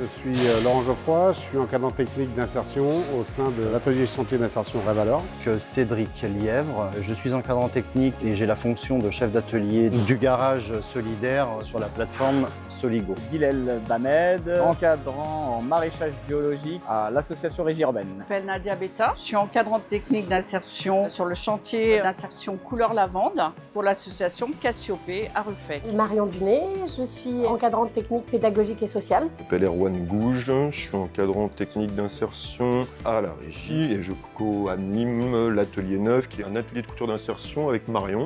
Je suis Laurent Geoffroy, je suis encadrant technique d'insertion au sein de l'atelier chantier d'insertion Rêvalor. Cédric Lièvre, je suis encadrant technique et j'ai la fonction de chef d'atelier du garage solidaire sur la plateforme Soligo. Bilal Bamed, encadrant en maraîchage biologique à l'association Régie Urbaine. Je m'appelle Nadia Betta, je suis encadrante technique d'insertion sur le chantier d'insertion couleur lavande pour l'association Cassiopée à Ruffec. Marion Dunet, je suis encadrante technique pédagogique et sociale. Je m'appelle Erwan Gouge, je suis encadrant technique d'insertion à la régie et je co-anime l'atelier 9 qui est un atelier de couture d'insertion avec Marion.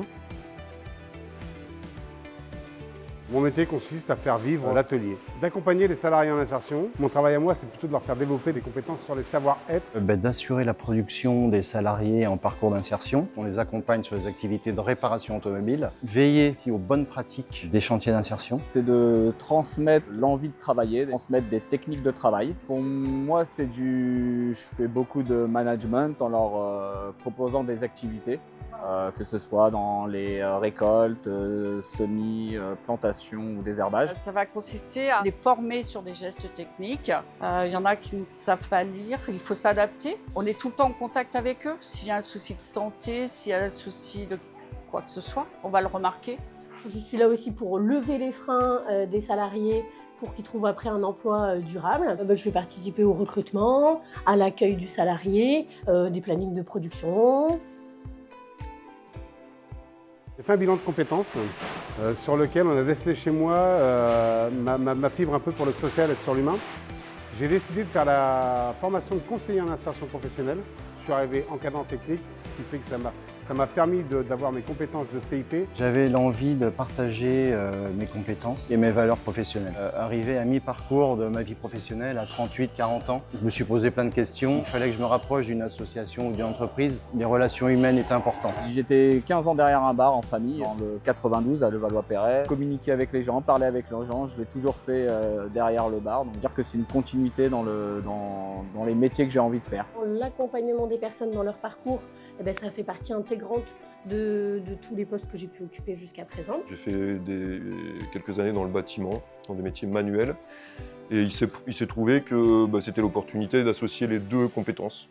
Mon métier consiste à faire vivre l'atelier, d'accompagner les salariés en insertion. Mon travail à moi, c'est plutôt de leur faire développer des compétences sur les savoir-être. D'assurer la production des salariés en parcours d'insertion. On les accompagne sur les activités de réparation automobile. Veiller aux bonnes pratiques des chantiers d'insertion. C'est de transmettre l'envie de travailler, de transmettre des techniques de travail. Pour moi, je fais beaucoup de management en leur proposant des activités. Que ce soit dans les récoltes, semis, plantations ou désherbages. Ça va consister à les former sur des gestes techniques. Il y en a qui ne savent pas lire, il faut s'adapter. On est tout le temps en contact avec eux. S'il y a un souci de santé, s'il y a un souci de quoi que ce soit, on va le remarquer. Je suis là aussi pour lever les freins des salariés pour qu'ils trouvent après un emploi durable. Je vais participer au recrutement, à l'accueil du salarié, des plannings de production. J'ai fait un bilan de compétences sur lequel on a décelé chez moi ma fibre un peu pour le social et sur l'humain. J'ai décidé de faire la formation de conseiller en insertion professionnelle. Je suis arrivé encadrant technique, ce qui fait que ça m'a permis d'avoir mes compétences de CIP. J'avais l'envie de partager mes compétences et mes valeurs professionnelles. Arrivé à mi-parcours de ma vie professionnelle, à 38-40 ans, je me suis posé plein de questions. Il fallait que je me rapproche d'une association ou d'une entreprise. Les relations humaines étaient importantes. J'étais 15 ans derrière un bar en famille, dans le 92 à Levallois-Perret. Communiquer avec les gens, parler avec les gens, je l'ai toujours fait derrière le bar. Donc dire que c'est une continuité dans les métiers que j'ai envie de faire. L'accompagnement des personnes dans leur parcours, ça fait partie intégrante de tous les postes que j'ai pu occuper jusqu'à présent. J'ai fait quelques années dans le bâtiment, dans des métiers manuels. Et il s'est trouvé que c'était l'opportunité d'associer les deux compétences.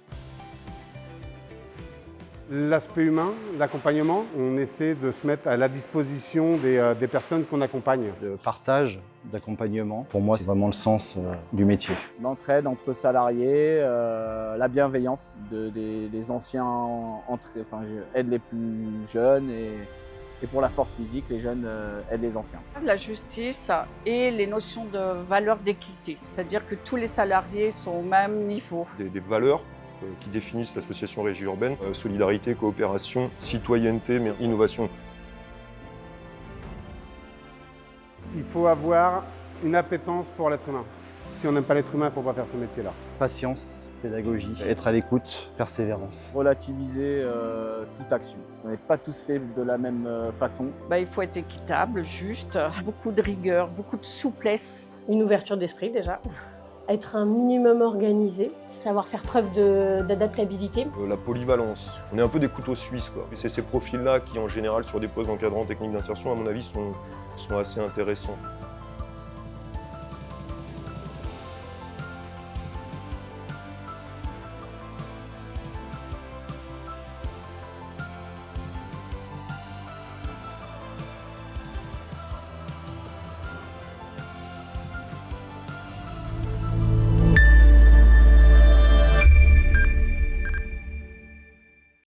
L'aspect humain, l'accompagnement, on essaie de se mettre à la disposition des personnes qu'on accompagne. Le partage d'accompagnement, pour moi, c'est vraiment le sens du métier. L'entraide entre salariés, la bienveillance des anciens j'aide les plus jeunes et pour la force physique, les jeunes aident les anciens. La justice et les notions de valeur d'équité, c'est-à-dire que tous les salariés sont au même niveau. Des valeurs qui définissent l'association Régie Urbaine, solidarité, coopération, citoyenneté, mais innovation. Il faut avoir une appétence pour l'être humain. Si on n'aime pas l'être humain, il ne faut pas faire ce métier-là. Patience, pédagogie, être à l'écoute, persévérance. Relativiser toute action. On n'est pas tous faits de la même façon. Il faut être équitable, juste, beaucoup de rigueur, beaucoup de souplesse. Une ouverture d'esprit déjà. Être un minimum organisé, savoir faire preuve d'adaptabilité. La polyvalence. On est un peu des couteaux suisses, quoi. Et c'est ces profils-là qui, en général, sur des postes d'encadrant technique d'insertion, à mon avis, sont assez intéressants.